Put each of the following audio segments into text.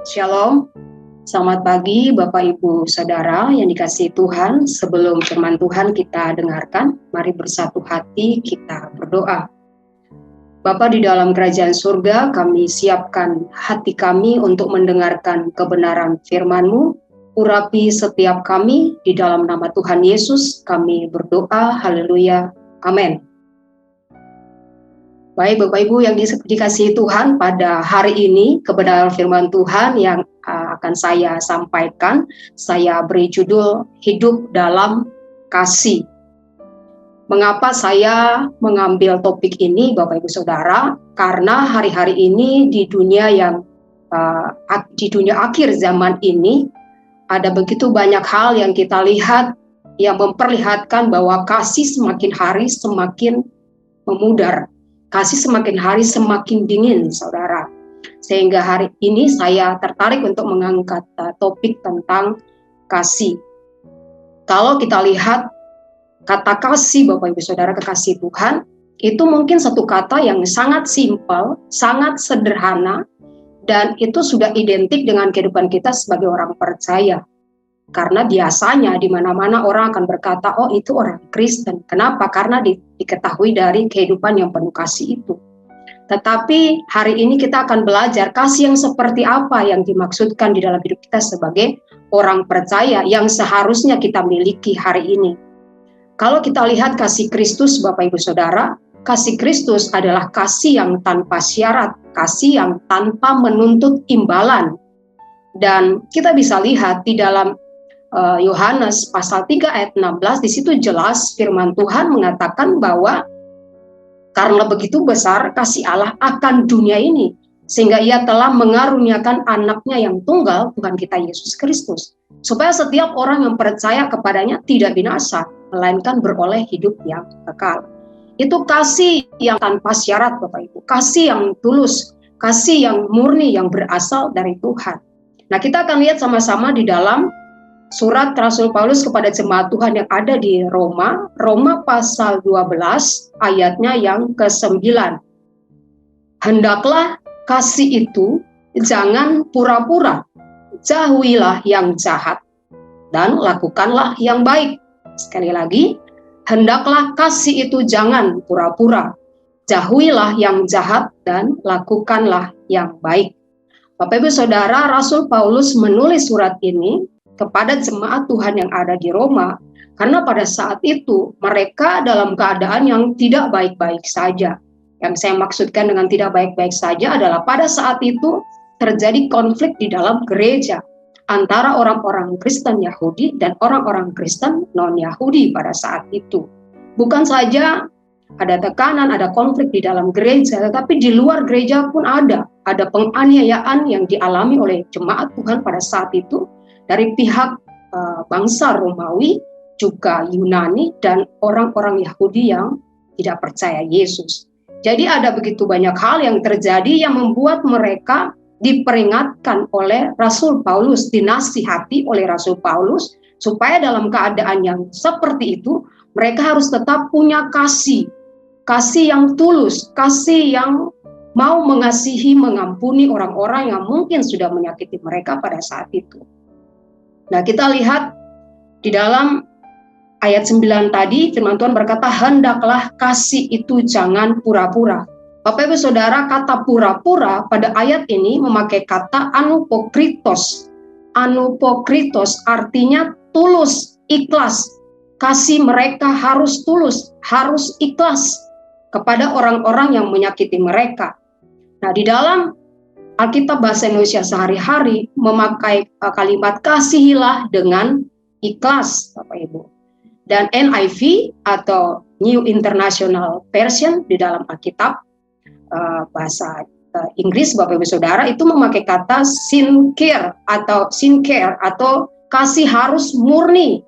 Shalom, selamat pagi Bapak Ibu Saudara yang dikasihi Tuhan. Sebelum firman Tuhan kita dengarkan, mari bersatu hati kita berdoa. Bapa di dalam kerajaan surga, kami siapkan hati kami untuk mendengarkan kebenaran firman-Mu. Urapi setiap kami, di dalam nama Tuhan Yesus kami berdoa, haleluya, amin. Baik Bapak Ibu yang dikasihi Tuhan, pada hari ini kebenaran firman Tuhan yang akan saya sampaikan, saya beri judul Hidup dalam Kasih. Mengapa saya mengambil topik ini Bapak Ibu Saudara? Karena hari-hari ini di dunia akhir zaman ini ada begitu banyak hal yang kita lihat yang memperlihatkan bahwa kasih semakin hari semakin memudar. Kasih semakin hari semakin dingin, saudara. Sehingga hari ini saya tertarik untuk mengangkat topik tentang kasih. Kalau kita lihat kata kasih, Bapak Ibu Saudara kekasih Tuhan, itu mungkin satu kata yang sangat simpel, sangat sederhana, dan itu sudah identik dengan kehidupan kita sebagai orang percaya. Karena biasanya di mana-mana orang akan berkata, oh itu orang Kristen. Kenapa? Karena diketahui dari kehidupan yang penuh kasih itu. Tetapi hari ini kita akan belajar kasih yang seperti apa yang dimaksudkan di dalam hidup kita sebagai orang percaya yang seharusnya kita miliki hari ini. Kalau kita lihat kasih Kristus, Bapak Ibu Saudara, kasih Kristus adalah kasih yang tanpa syarat, kasih yang tanpa menuntut imbalan. Dan kita bisa lihat di dalam Yohanes pasal 3 ayat 16, di situ jelas firman Tuhan mengatakan bahwa karena begitu besar kasih Allah akan dunia ini, sehingga ia telah mengaruniakan anaknya yang tunggal, Tuhan kita Yesus Kristus, supaya setiap orang yang percaya kepadanya tidak binasa, melainkan beroleh hidup yang kekal. Itu kasih yang tanpa syarat Bapak Ibu, kasih yang tulus, kasih yang murni yang berasal dari Tuhan. Nah, kita akan lihat sama-sama di dalam surat Rasul Paulus kepada jemaat Tuhan yang ada di Roma pasal 12 ayatnya yang ke-9. Hendaklah kasih itu jangan pura-pura, jauhilah yang jahat dan lakukanlah yang baik. Sekali lagi, hendaklah kasih itu jangan pura-pura, jauhilah yang jahat dan lakukanlah yang baik. Bapak Ibu Saudara, Rasul Paulus menulis surat ini kepada jemaat Tuhan yang ada di Roma, karena pada saat itu mereka dalam keadaan yang tidak baik-baik saja. Yang saya maksudkan dengan tidak baik-baik saja adalah pada saat itu terjadi konflik di dalam gereja antara orang-orang Kristen Yahudi dan orang-orang Kristen non-Yahudi pada saat itu. Bukan saja ada tekanan, ada konflik di dalam gereja, tetapi di luar gereja pun ada penganiayaan yang dialami oleh jemaat Tuhan pada saat itu, dari pihak bangsa Romawi, juga Yunani, dan orang-orang Yahudi yang tidak percaya Yesus. Jadi ada begitu banyak hal yang terjadi yang membuat mereka diperingatkan oleh Rasul Paulus, dinasihati oleh Rasul Paulus, supaya dalam keadaan yang seperti itu, mereka harus tetap punya kasih yang tulus, kasih yang mau mengasihi, mengampuni orang-orang yang mungkin sudah menyakiti mereka pada saat itu. Nah, kita lihat di dalam ayat 9 tadi, firman Tuhan berkata, hendaklah kasih itu jangan pura-pura. Bapak Ibu Saudara, kata pura-pura pada ayat ini memakai kata anupokritos. Anupokritos artinya tulus, ikhlas. Kasih mereka harus tulus, harus ikhlas kepada orang-orang yang menyakiti mereka. Nah, di dalam Alkitab Bahasa Indonesia sehari-hari memakai kalimat kasihilah dengan ikhlas, Bapak Ibu. Dan NIV atau New International Version di dalam Alkitab bahasa Inggris, Bapak Ibu Saudara, itu memakai kata sincere atau kasih harus murni.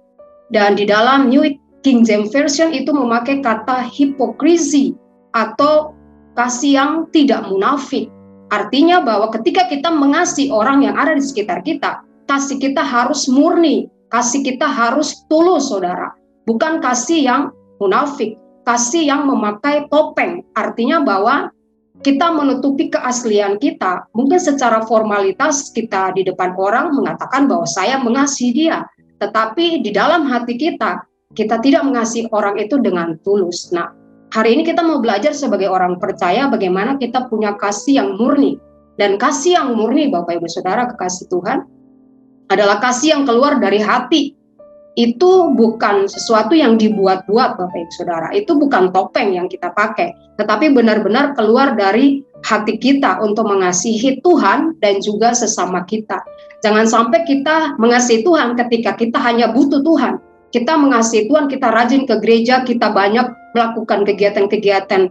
Dan di dalam New King James Version itu memakai kata hypocrisy atau kasih yang tidak munafik. Artinya bahwa ketika kita mengasihi orang yang ada di sekitar kita, kasih kita harus murni, kasih kita harus tulus, saudara. Bukan kasih yang munafik, kasih yang memakai topeng. Artinya bahwa kita menutupi keaslian kita. Mungkin secara formalitas kita di depan orang mengatakan bahwa saya mengasihi dia, tetapi di dalam hati kita, kita tidak mengasihi orang itu dengan tulus. Nah, hari ini kita mau belajar sebagai orang percaya bagaimana kita punya kasih yang murni. Dan kasih yang murni, Bapak Ibu Saudara, kekasih Tuhan, adalah kasih yang keluar dari hati. Itu bukan sesuatu yang dibuat-buat, Bapak Ibu Saudara. Itu bukan topeng yang kita pakai, tetapi benar-benar keluar dari hati kita untuk mengasihi Tuhan dan juga sesama kita. Jangan sampai kita mengasihi Tuhan ketika kita hanya butuh Tuhan. Kita mengasihi Tuhan, kita rajin ke gereja, kita banyak melakukan kegiatan-kegiatan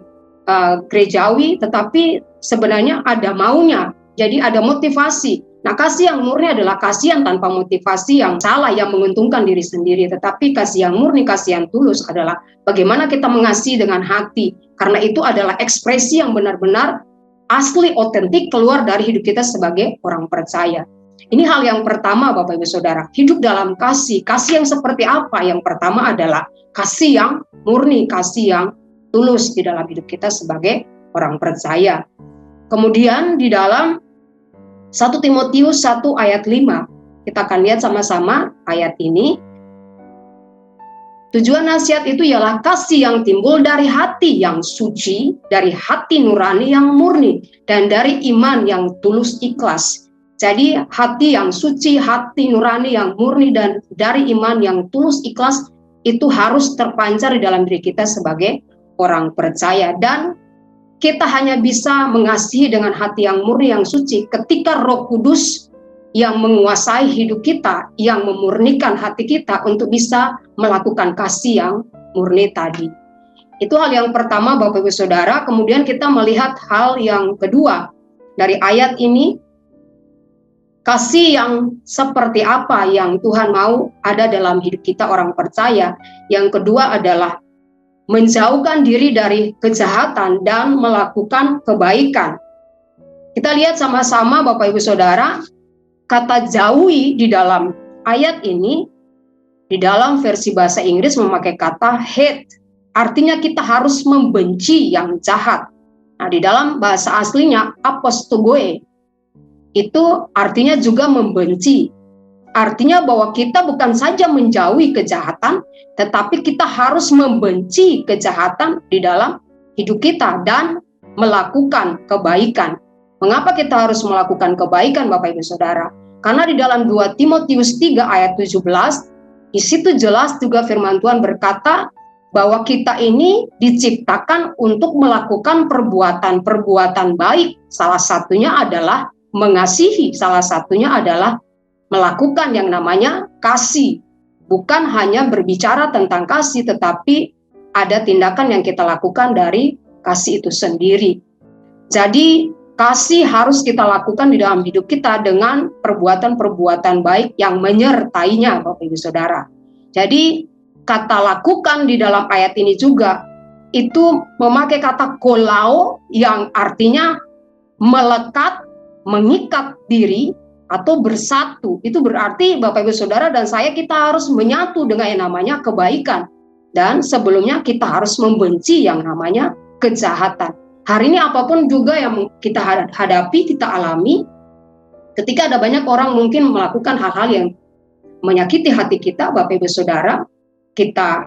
gerejawi, tetapi sebenarnya ada maunya. Jadi ada motivasi. Nah, kasih yang murni adalah kasih yang tanpa motivasi yang salah, yang menguntungkan diri sendiri. Tetapi kasih yang murni, kasih yang tulus adalah bagaimana kita mengasihi dengan hati. Karena itu adalah ekspresi yang benar-benar asli, otentik, keluar dari hidup kita sebagai orang percaya. Ini hal yang pertama, Bapak Ibu Saudara. Hidup dalam kasih. Kasih yang seperti apa? Yang pertama adalah kasih yang murni, kasih yang tulus di dalam hidup kita sebagai orang percaya. Kemudian di dalam 1 Timotius 1 ayat 5, kita akan lihat sama-sama ayat ini. Tujuan nasihat itu ialah kasih yang timbul dari hati yang suci, dari hati nurani yang murni, dan dari iman yang tulus ikhlas. Jadi hati yang suci, hati nurani yang murni, dan dari iman yang tulus ikhlas itu harus terpancar di dalam diri kita sebagai orang percaya. Dan kita hanya bisa mengasihi dengan hati yang murni, yang suci, ketika Roh Kudus yang menguasai hidup kita, yang memurnikan hati kita untuk bisa melakukan kasih yang murni tadi. Itu hal yang pertama, Bapak Ibu Saudara. Kemudian kita melihat hal yang kedua dari ayat ini, kasih yang seperti apa yang Tuhan mau ada dalam hidup kita orang percaya. Yang kedua adalah menjauhkan diri dari kejahatan dan melakukan kebaikan. Kita lihat sama-sama, Bapak Ibu Saudara, kata jauhi di dalam ayat ini, di dalam versi bahasa Inggris memakai kata hate. Artinya kita harus membenci yang jahat. Nah, di dalam bahasa aslinya apostogoe, itu artinya juga membenci. Artinya bahwa kita bukan saja menjauhi kejahatan, tetapi kita harus membenci kejahatan di dalam hidup kita dan melakukan kebaikan. Mengapa kita harus melakukan kebaikan, Bapak Ibu Saudara? Karena di dalam 2 Timotius 3 ayat 17, di situ jelas juga firman Tuhan berkata bahwa kita ini diciptakan untuk melakukan perbuatan-perbuatan baik. Salah satunya adalah mengasihi, salah satunya adalah melakukan yang namanya kasih. Bukan hanya berbicara tentang kasih, tetapi ada tindakan yang kita lakukan dari kasih itu sendiri. Jadi kasih harus kita lakukan di dalam hidup kita dengan perbuatan-perbuatan baik yang menyertainya, Bapak Ibu Saudara. Jadi kata lakukan di dalam ayat ini juga itu memakai kata kolao yang artinya melekat, mengikat diri, atau bersatu. Itu berarti Bapak Ibu Saudara dan saya, kita harus menyatu dengan yang namanya kebaikan. Dan sebelumnya kita harus membenci yang namanya kejahatan. Hari ini apapun juga yang kita hadapi, kita alami, ketika ada banyak orang mungkin melakukan hal-hal yang menyakiti hati kita, Bapak Ibu Saudara, kita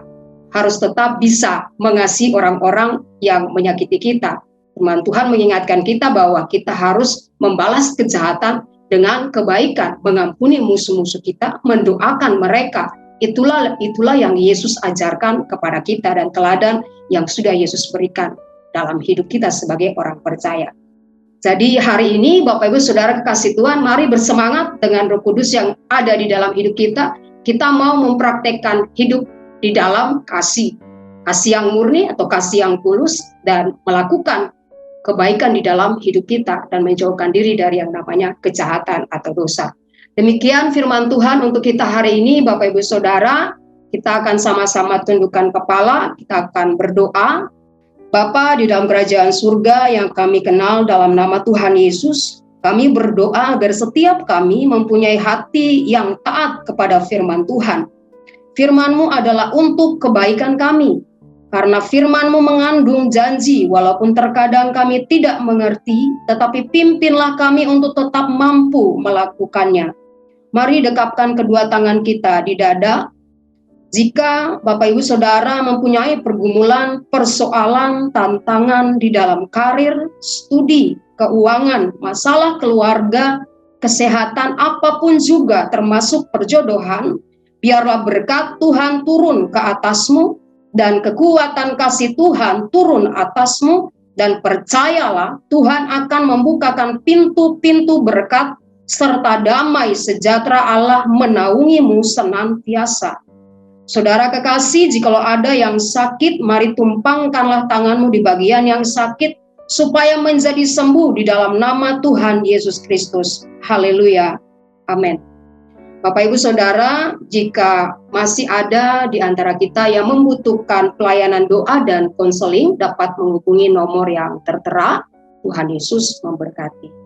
harus tetap bisa mengasihi orang-orang yang menyakiti kita. Firman Tuhan mengingatkan kita bahwa kita harus membalas kejahatan dengan kebaikan, mengampuni musuh-musuh kita, mendoakan mereka. Itulah yang Yesus ajarkan kepada kita dan teladan yang sudah Yesus berikan dalam hidup kita sebagai orang percaya. Jadi hari ini Bapak Ibu Saudara kekasih Tuhan, mari bersemangat dengan Roh Kudus yang ada di dalam hidup kita. Kita mau mempraktekkan hidup di dalam kasih yang murni atau kasih yang tulus, dan melakukan kebaikan di dalam hidup kita dan menjauhkan diri dari yang namanya kejahatan atau dosa. Demikian firman Tuhan untuk kita hari ini, Bapak Ibu Saudara. Kita akan sama-sama tundukkan kepala, kita akan berdoa. Bapa di dalam kerajaan surga yang kami kenal dalam nama Tuhan Yesus, kami berdoa agar setiap kami mempunyai hati yang taat kepada firman Tuhan. Firman-Mu adalah untuk kebaikan kami. Karena firman-Mu mengandung janji, walaupun terkadang kami tidak mengerti, tetapi pimpinlah kami untuk tetap mampu melakukannya. Mari dekapkan kedua tangan kita di dada. Jika Bapak Ibu Saudara mempunyai pergumulan, persoalan, tantangan di dalam karir, studi, keuangan, masalah keluarga, kesehatan, apapun juga termasuk perjodohan, biarlah berkat Tuhan turun ke atasmu dan kekuatan kasih Tuhan turun atasmu, dan percayalah Tuhan akan membukakan pintu-pintu berkat serta damai sejahtera Allah menaungimu senantiasa. Saudara kekasih, jikalau ada yang sakit, mari tumpangkanlah tanganmu di bagian yang sakit, supaya menjadi sembuh di dalam nama Tuhan Yesus Kristus. Haleluya. Amin. Bapak Ibu Saudara, jika masih ada di antara kita yang membutuhkan pelayanan doa dan konseling, dapat menghubungi nomor yang tertera. Tuhan Yesus memberkati.